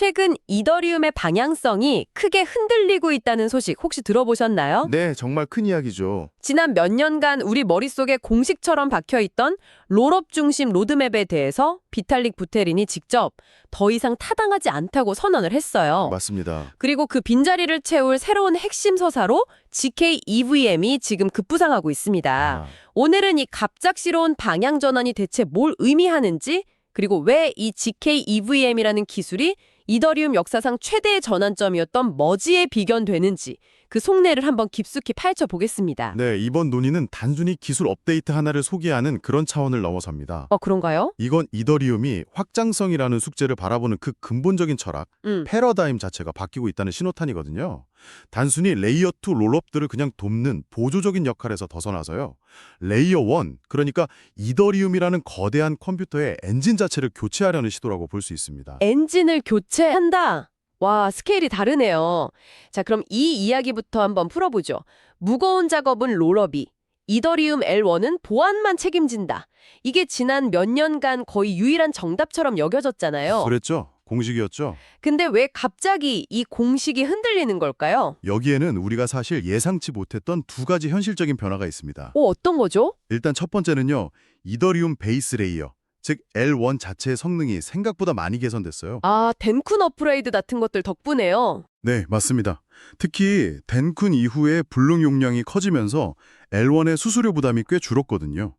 최근 이더리움의 방향성이 크게 흔들리고 있다는 소식 혹시 들어보셨나요? 네, 정말 큰 이야기죠. 지난 몇 년간 우리 머릿속에 공식처럼 박혀있던 롤업 중심 로드맵에 대해서 비탈릭 부테린이 직접 더 이상 타당하지 않다고 선언을 했어요. 맞습니다. 그리고 그 빈자리를 채울 새로운 핵심 서사로 GK EVM이 지금 급부상하고 있습니다. 아, 오늘은 이 갑작스러운 방향 전환이 대체 뭘 의미하는지, 그리고 왜 이 GK EVM이라는 기술이 이더리움 역사상 최대의 전환점이었던 머지에 비견되는지 그 속내를 한번 깊숙이 파헤쳐 보겠습니다. 네, 이번 논의는 단순히 기술 업데이트 하나를 소개하는 그런 차원을 넘어섭니다. 그런가요? 이건 이더리움이 확장성이라는 숙제를 바라보는 그 근본적인 철학, 패러다임 자체가 바뀌고 있다는 신호탄이거든요. 단순히 레이어 2 롤업들을 그냥 돕는 보조적인 역할에서 벗어나서요. 레이어 1, 그러니까 이더리움이라는 거대한 컴퓨터의 엔진 자체를 교체하려는 시도라고 볼 수 있습니다. 엔진을 교체한다. 와, 스케일이 다르네요. 자, 그럼 이 이야기부터 한번 풀어보죠. 무거운 작업은 롤업이, 이더리움 L1은 보안만 책임진다. 이게 지난 몇 년간 거의 유일한 정답처럼 여겨졌잖아요. 그랬죠? 공식이었죠? 근데 왜 갑자기 이 공식이 흔들리는 걸까요? 여기에는 우리가 사실 예상치 못했던 두 가지 현실적인 변화가 있습니다. 어떤 거죠? 일단 첫 번째는요. 이더리움 베이스 레이어, 즉 L1 자체의 성능이 생각보다 많이 개선됐어요. 아, 덴쿤 업그레이드 같은 것들 덕분에요. 네, 맞습니다. 특히 덴쿤 이후에 블록 용량이 커지면서 L1의 수수료 부담이 꽤 줄었거든요.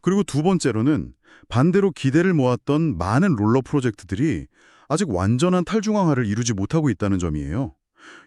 그리고 두 번째로는 반대로 기대를 모았던 많은 롤러 프로젝트들이 아직 완전한 탈중앙화를 이루지 못하고 있다는 점이에요.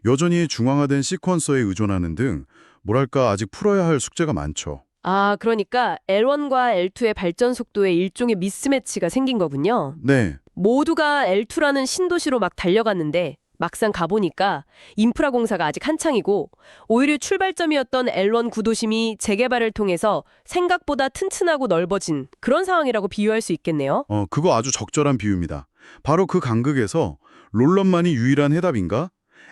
여전히 중앙화된 시퀀서에 의존하는 등 뭐랄까 아직 풀어야 할 숙제가 많죠. 아, 그러니까 L1과 L2의 발전 속도에 일종의 미스매치가 생긴 거군요. 네, 모두가 L2라는 신도시로 막 달려갔는데 막상 가보니까 인프라 공사가 아직 한창이고 오히려 출발점이었던 L1 구도심이 재개발을 통해서 생각보다 튼튼하고 넓어진 그런 상황이라고 비유할 수 있겠네요. 그거 아주 적절한 비유입니다. 바로 그 간극에서 롤러만이 유일한 해답인가?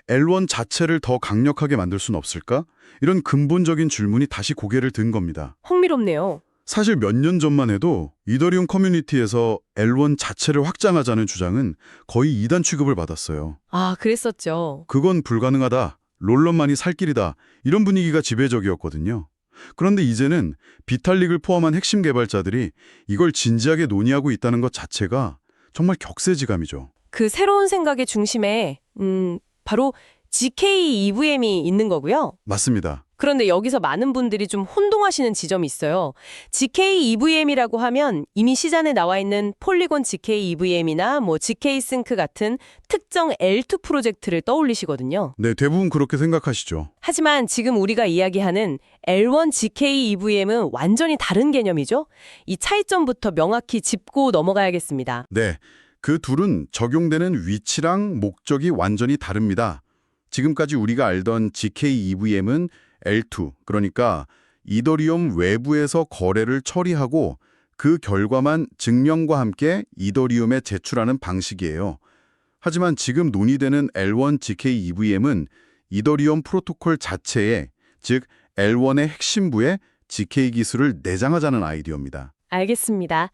L1 자체를 더 강력하게 만들 순 없을까? 이런 근본적인 질문이 다시 고개를 든 겁니다. 흥미롭네요. 사실 몇 년 전만 해도 이더리움 커뮤니티에서 L1 자체를 확장하자는 주장은 거의 이단 취급을 받았어요. 아, 그랬었죠. 그건 불가능하다, 롤러만이 살 길이다, 이런 분위기가 지배적이었거든요. 그런데 이제는 비탈릭을 포함한 핵심 개발자들이 이걸 진지하게 논의하고 있다는 것 자체가 정말 격세지감이죠. 그 새로운 생각의 중심에 바로 GK EVM이 있는 거고요. 맞습니다. 그런데 여기서 많은 분들이 좀 혼동하시는 지점이 있어요. GK EVM이라고 하면 이미 시장에 나와 있는 폴리곤 GK EVM이나 GK 싱크 같은 특정 L2 프로젝트를 떠올리시거든요. 네, 대부분 그렇게 생각하시죠. 하지만 지금 우리가 이야기하는 L1 GK EVM은 완전히 다른 개념이죠. 이 차이점부터 명확히 짚고 넘어가야겠습니다. 네, 그 둘은 적용되는 위치랑 목적이 완전히 다릅니다. 지금까지 우리가 알던 GK EVM은 L2, 그러니까 이더리움 외부에서 거래를 처리하고 그 결과만 증명과 함께 이더리움에 제출하는 방식이에요. 하지만 지금 논의되는 L1 GK EVM은 이더리움 프로토콜 자체에, 즉 L1의 핵심부에 GK 기술을 내장하자는 아이디어입니다. 알겠습니다.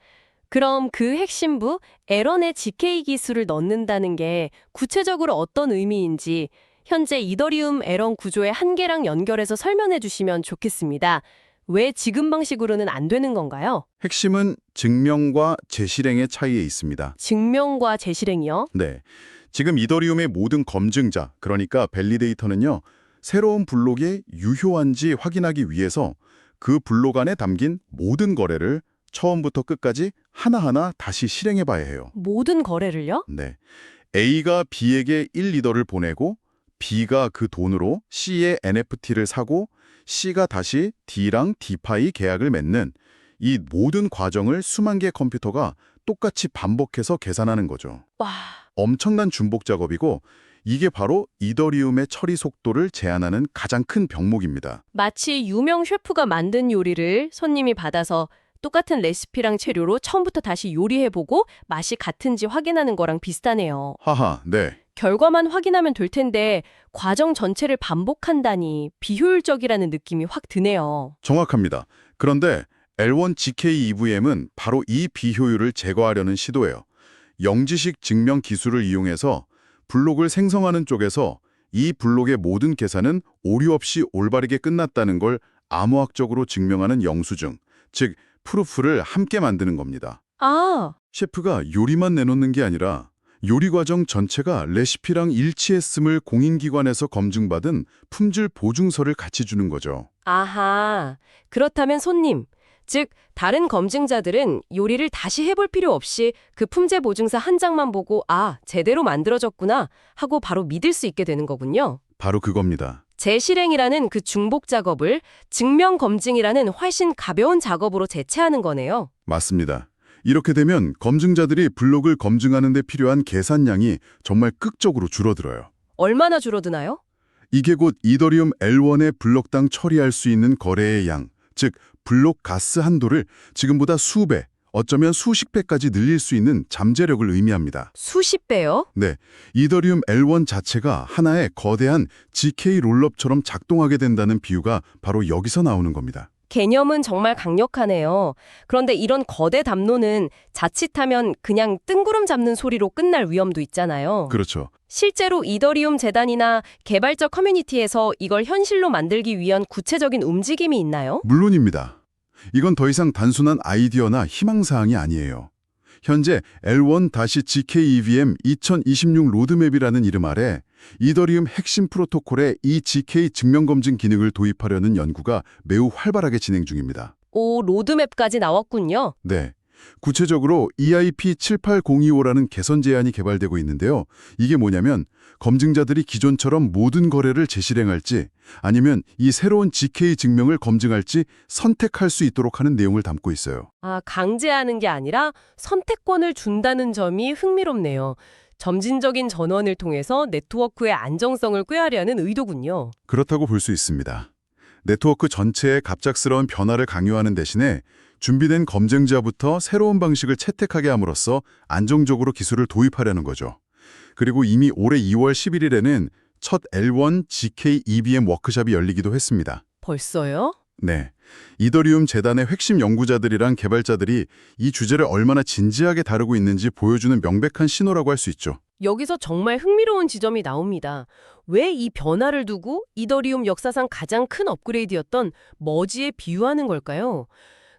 그럼 그 핵심부 L1에 GK 기술을 넣는다는 게 구체적으로 어떤 의미인지 현재 이더리움 L1 구조의 한계랑 연결해서 설명해 주시면 좋겠습니다. 왜 지금 방식으로는 안 되는 건가요? 핵심은 증명과 재실행의 차이에 있습니다. 증명과 재실행이요? 네, 지금 이더리움의 모든 검증자, 그러니까 밸리데이터는요, 새로운 블록이 유효한지 확인하기 위해서 그 블록 안에 담긴 모든 거래를 처음부터 끝까지 하나하나 다시 실행해 봐야 해요. 모든 거래를요? 네, A가 B에게 1리더를 보내고 B가 그 돈으로 C의 NFT를 사고 C가 다시 D랑 디파이 계약을 맺는 이 모든 과정을 수만 개의 컴퓨터가 똑같이 반복해서 계산하는 거죠. 와, 엄청난 중복 작업이고 이게 바로 이더리움의 처리 속도를 제한하는 가장 큰 병목입니다. 마치 유명 셰프가 만든 요리를 손님이 받아서 똑같은 레시피랑 재료로 처음부터 다시 요리해보고 맛이 같은지 확인하는 거랑 비슷하네요. 하하, 네. 결과만 확인하면 될 텐데 과정 전체를 반복한다니 비효율적이라는 느낌이 확 드네요. 정확합니다. 그런데 L1 GK EVM은 바로 이 비효율을 제거하려는 시도예요. 영지식 증명 기술을 이용해서 블록을 생성하는 쪽에서 이 블록의 모든 계산은 오류 없이 올바르게 끝났다는 걸 암호학적으로 증명하는 영수증, 즉 프루프를 함께 만드는 겁니다. 아, 셰프가 요리만 내놓는 게 아니라 요리 과정 전체가 레시피랑 일치했음을 공인기관에서 검증받은 품질 보증서를 같이 주는 거죠. 아하. 그렇다면 손님, 즉 다른 검증자들은 요리를 다시 해볼 필요 없이 그 품질 보증서 한 장만 보고 아, 제대로 만들어졌구나 하고 바로 믿을 수 있게 되는 거군요. 바로 그겁니다. 재실행이라는 그 중복 작업을 증명 검증이라는 훨씬 가벼운 작업으로 대체하는 거네요. 맞습니다. 이렇게 되면 검증자들이 블록을 검증하는 데 필요한 계산량이 정말 극적으로 줄어들어요. 얼마나 줄어드나요? 이게 곧 이더리움 L1의 블록당 처리할 수 있는 거래의 양, 즉 블록 가스 한도를 지금보다 수배, 어쩌면 수십 배까지 늘릴 수 있는 잠재력을 의미합니다. 수십 배요? 네, 이더리움 L1 자체가 하나의 거대한 GK 롤업처럼 작동하게 된다는 비유가 바로 여기서 나오는 겁니다. 개념은 정말 강력하네요. 그런데 이런 거대 담론은 자칫하면 그냥 뜬구름 잡는 소리로 끝날 위험도 있잖아요. 그렇죠. 실제로 이더리움 재단이나 개발자 커뮤니티에서 이걸 현실로 만들기 위한 구체적인 움직임이 있나요? 물론입니다. 이건 더 이상 단순한 아이디어나 희망사항이 아니에요. 현재 L1-GK-EVM 2026 로드맵이라는 이름 아래 이더리움 핵심 프로토콜에 이 GK 증명검증 기능을 도입하려는 연구가 매우 활발하게 진행 중입니다. 오, 로드맵까지 나왔군요. 네. 구체적으로 EIP78025라는 개선 제안이 개발되고 있는데요. 이게 뭐냐면 검증자들이 기존처럼 모든 거래를 재실행할지 아니면 이 새로운 GK 증명을 검증할지 선택할 수 있도록 하는 내용을 담고 있어요. 아, 강제하는 게 아니라 선택권을 준다는 점이 흥미롭네요. 점진적인 전원을 통해서 네트워크의 안정성을 꾀하려는 의도군요. 그렇다고 볼 수 있습니다. 네트워크 전체의 갑작스러운 변화를 강요하는 대신에 준비된 검증자부터 새로운 방식을 채택하게 함으로써 안정적으로 기술을 도입하려는 거죠. 그리고 이미 올해 2월 11일에는 첫 L1 GK EVM 워크숍이 열리기도 했습니다. 벌써요? 네. 이더리움 재단의 핵심 연구자들이랑 개발자들이 이 주제를 얼마나 진지하게 다루고 있는지 보여주는 명백한 신호라고 할 수 있죠. 여기서 정말 흥미로운 지점이 나옵니다. 왜 이 변화를 두고 이더리움 역사상 가장 큰 업그레이드였던 머지에 비유하는 걸까요?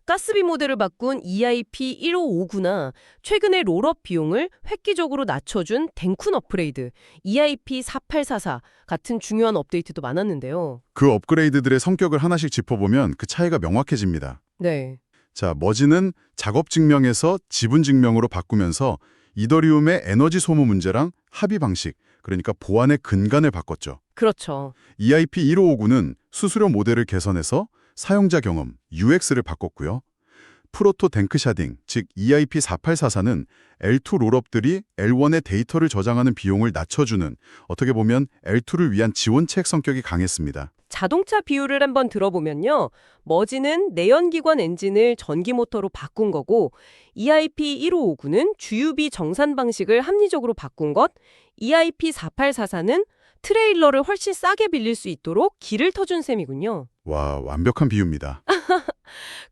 가스비 모델을 바꾼 EIP1559나 최근에 롤업 비용을 획기적으로 낮춰준 댕쿤 업그레이드, EIP4844 같은 중요한 업데이트도 많았는데요. 그 업그레이드들의 성격을 하나씩 짚어보면 그 차이가 명확해집니다. 네. 자, 머지는 작업 증명에서 지분 증명으로 바꾸면서 이더리움의 에너지 소모 문제랑 합의 방식, 그러니까 보안의 근간을 바꿨죠. 그렇죠. EIP1559는 수수료 모델을 개선해서 사용자 경험, UX를 바꿨고요. 프로토 댕크샤딩, 즉 EIP4844는 L2 롤업들이 L1의 데이터를 저장하는 비용을 낮춰주는, 어떻게 보면 L2를 위한 지원책 성격이 강했습니다. 자동차 비율을 한번 들어보면요. 머지는 내연기관 엔진을 전기 모터로 바꾼 거고 EIP1559는 주유비 정산 방식을 합리적으로 바꾼 것, EIP4844는 트레일러를 훨씬 싸게 빌릴 수 있도록 길을 터준 셈이군요. 와, 완벽한 비유입니다.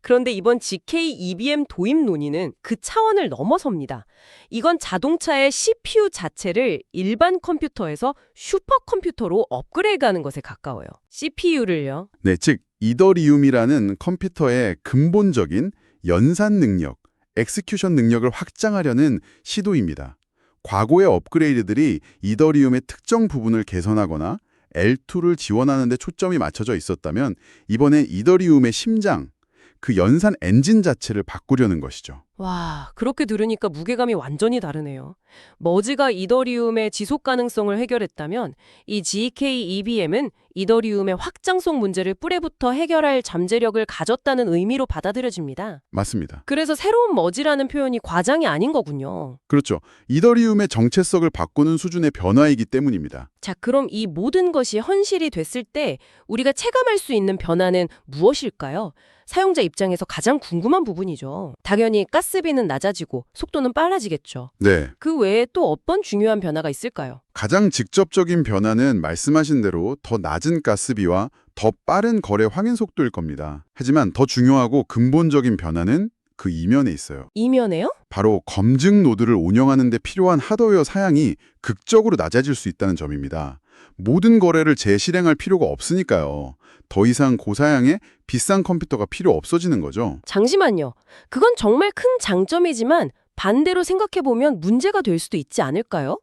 그런데 이번 GK EVM 도입 논의는 그 차원을 넘어섭니다. 이건 자동차의 CPU 자체를 일반 컴퓨터에서 슈퍼컴퓨터로 업그레이드하는 것에 가까워요. CPU를요. 네, 즉 이더리움이라는 컴퓨터의 근본적인 연산 능력, 엑스큐션 능력을 확장하려는 시도입니다. 과거의 업그레이드들이 이더리움의 특정 부분을 개선하거나 L2를 지원하는 데 초점이 맞춰져 있었다면 이번엔 이더리움의 심장, 그 연산 엔진 자체를 바꾸려는 것이죠. 와, 그렇게 들으니까 무게감이 완전히 다르네요. 머지가 이더리움의 지속 가능성을 해결했다면 이 GK EVM은 이더리움의 확장성 문제를 뿌리부터 해결할 잠재력을 가졌다는 의미로 받아들여집니다. 맞습니다. 그래서 새로운 머지라는 표현이 과장이 아닌 거군요. 그렇죠. 이더리움의 정체성을 바꾸는 수준의 변화이기 때문입니다. 자, 그럼 이 모든 것이 현실이 됐을 때 우리가 체감할 수 있는 변화는 무엇일까요? 사용자 입장에서 가장 궁금한 부분이죠. 당연히 가스비는 낮아지고 속도는 빨라지겠죠. 네. 그 외에 또 어떤 중요한 변화가 있을까요? 가장 직접적인 변화는 말씀하신 대로 더 낮은 가스비와 더 빠른 거래 확인 속도일 겁니다. 하지만 더 중요하고 근본적인 변화는 그 이면에 있어요. 이면에요? 바로 검증 노드를 운영하는 데 필요한 하드웨어 사양이 극적으로 낮아질 수 있다는 점입니다. 모든 거래를 재실행할 필요가 없으니까요. 더 이상 고사양의 비싼 컴퓨터가 필요 없어지는 거죠. 잠시만요. 그건 정말 큰 장점이지만 반대로 생각해보면 문제가 될 수도 있지 않을까요?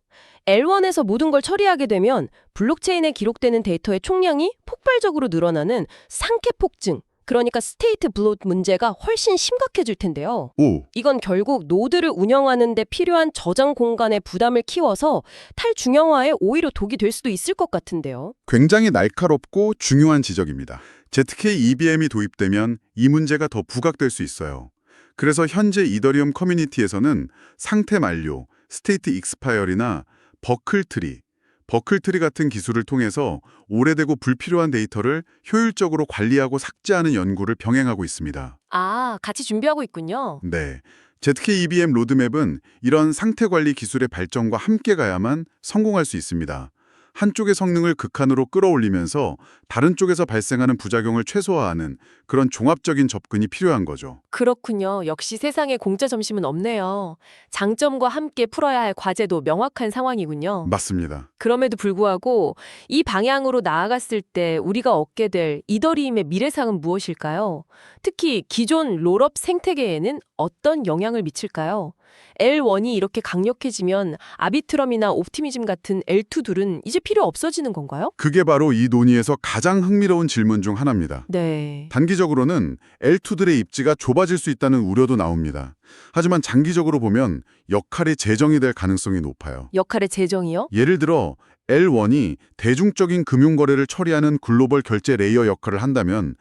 L1에서 모든 걸 처리하게 되면 블록체인에 기록되는 데이터의 총량이 폭발적으로 늘어나는 상태 폭증, 그러니까 스테이트 블롯 문제가 훨씬 심각해질 텐데요. 오, 이건 결국 노드를 운영하는 데 필요한 저장 공간의 부담을 키워서 탈중형화에 오히려 독이 될 수도 있을 것 같은데요. 굉장히 날카롭고 중요한 지적입니다. ZK EVM이 도입되면 이 문제가 더 부각될 수 있어요. 그래서 현재 이더리움 커뮤니티에서는 상태 만료, 스테이트 익스파이어리나 버클트리 같은 기술을 통해서 오래되고 불필요한 데이터를 효율적으로 관리하고 삭제하는 연구를 병행하고 있습니다. 아, 같이 준비하고 있군요. 네. ZK EVM 로드맵은 이런 상태 관리 기술의 발전과 함께 가야만 성공할 수 있습니다. 한쪽의 성능을 극한으로 끌어올리면서 다른 쪽에서 발생하는 부작용을 최소화하는 그런 종합적인 접근이 필요한 거죠. 그렇군요. 역시 세상에 공짜 점심은 없네요. 장점과 함께 풀어야 할 과제도 명확한 상황이군요. 맞습니다. 그럼에도 불구하고 이 방향으로 나아갔을 때 우리가 얻게 될 이더리움의 미래상은 무엇일까요? 특히 기존 롤업 생태계에는 어떤 영향을 미칠까요? L1이 이렇게 강력해지면 아비트럼이나 옵티미즘 같은 L2들은 이제 필요 없어지는 건가요? 그게 바로 이 논의에서 가장 흥미로운 질문 중 하나입니다. 네. 단기적으로는 L2들의 입지가 좁아질 수 있다는 우려도 나옵니다. 하지만 장기적으로 보면 역할이 재정이 될 가능성이 높아요. 역할의 재정이요? 예를 들어 L1이 대중적인 금융거래를 처리하는 글로벌 결제 레이어 역할을 한다면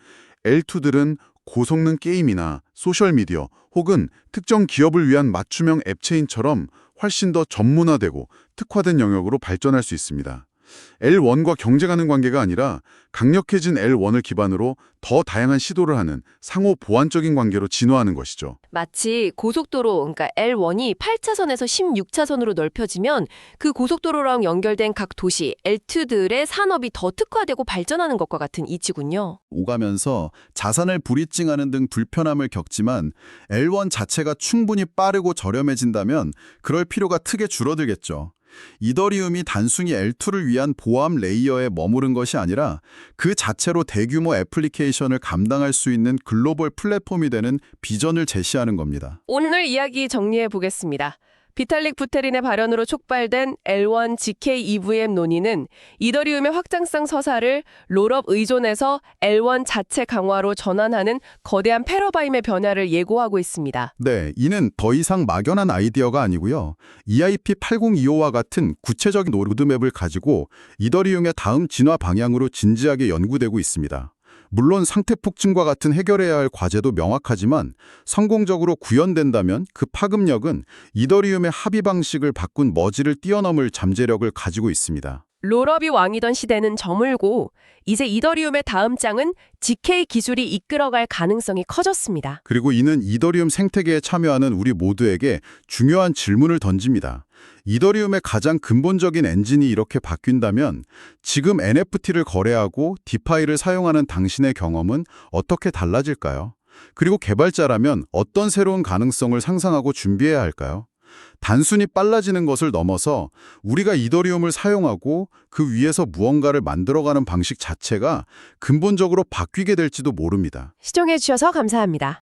L2들은 고성능 게임이나 소셜미디어 혹은 특정 기업을 위한 맞춤형 앱체인처럼 훨씬 더 전문화되고 특화된 영역으로 발전할 수 있습니다. L1과 경쟁하는 관계가 아니라 강력해진 L1을 기반으로 더 다양한 시도를 하는 상호 보완적인 관계로 진화하는 것이죠. 마치 고속도로, 그러니까 L1이 8차선에서 16차선으로 넓혀지면 그 고속도로랑 연결된 각 도시, L2들의 산업이 더 특화되고 발전하는 것과 같은 이치군요. 오가면서 자산을 브리징하는 등 불편함을 겪지만 L1 자체가 충분히 빠르고 저렴해진다면 그럴 필요가 크게 줄어들겠죠. 이더리움이 단순히 L2를 위한 보안 레이어에 머무른 것이 아니라 그 자체로 대규모 애플리케이션을 감당할 수 있는 글로벌 플랫폼이 되는 비전을 제시하는 겁니다. 오늘 이야기 정리해 보겠습니다. 비탈릭 부테린의 발현으로 촉발된 L1 GK EVM 논의는 이더리움의 확장성 서사를 롤업 의존에서 L1 자체 강화로 전환하는 거대한 패러다임의 변화를 예고하고 있습니다. 네, 이는 더 이상 막연한 아이디어가 아니고요. EIP8025와 같은 구체적인 로드맵을 가지고 이더리움의 다음 진화 방향으로 진지하게 연구되고 있습니다. 물론 상태 폭증과 같은 해결해야 할 과제도 명확하지만 성공적으로 구현된다면 그 파급력은 이더리움의 합의 방식을 바꾼 머지를 뛰어넘을 잠재력을 가지고 있습니다. 롤업이 왕이던 시대는 저물고 이제 이더리움의 다음 장은 GK 기술이 이끌어갈 가능성이 커졌습니다. 그리고 이는 이더리움 생태계에 참여하는 우리 모두에게 중요한 질문을 던집니다. 이더리움의 가장 근본적인 엔진이 이렇게 바뀐다면 지금 NFT를 거래하고 디파이를 사용하는 당신의 경험은 어떻게 달라질까요? 그리고 개발자라면 어떤 새로운 가능성을 상상하고 준비해야 할까요? 단순히 빨라지는 것을 넘어서 우리가 이더리움을 사용하고 그 위에서 무언가를 만들어가는 방식 자체가 근본적으로 바뀌게 될지도 모릅니다. 시청해 주셔서 감사합니다.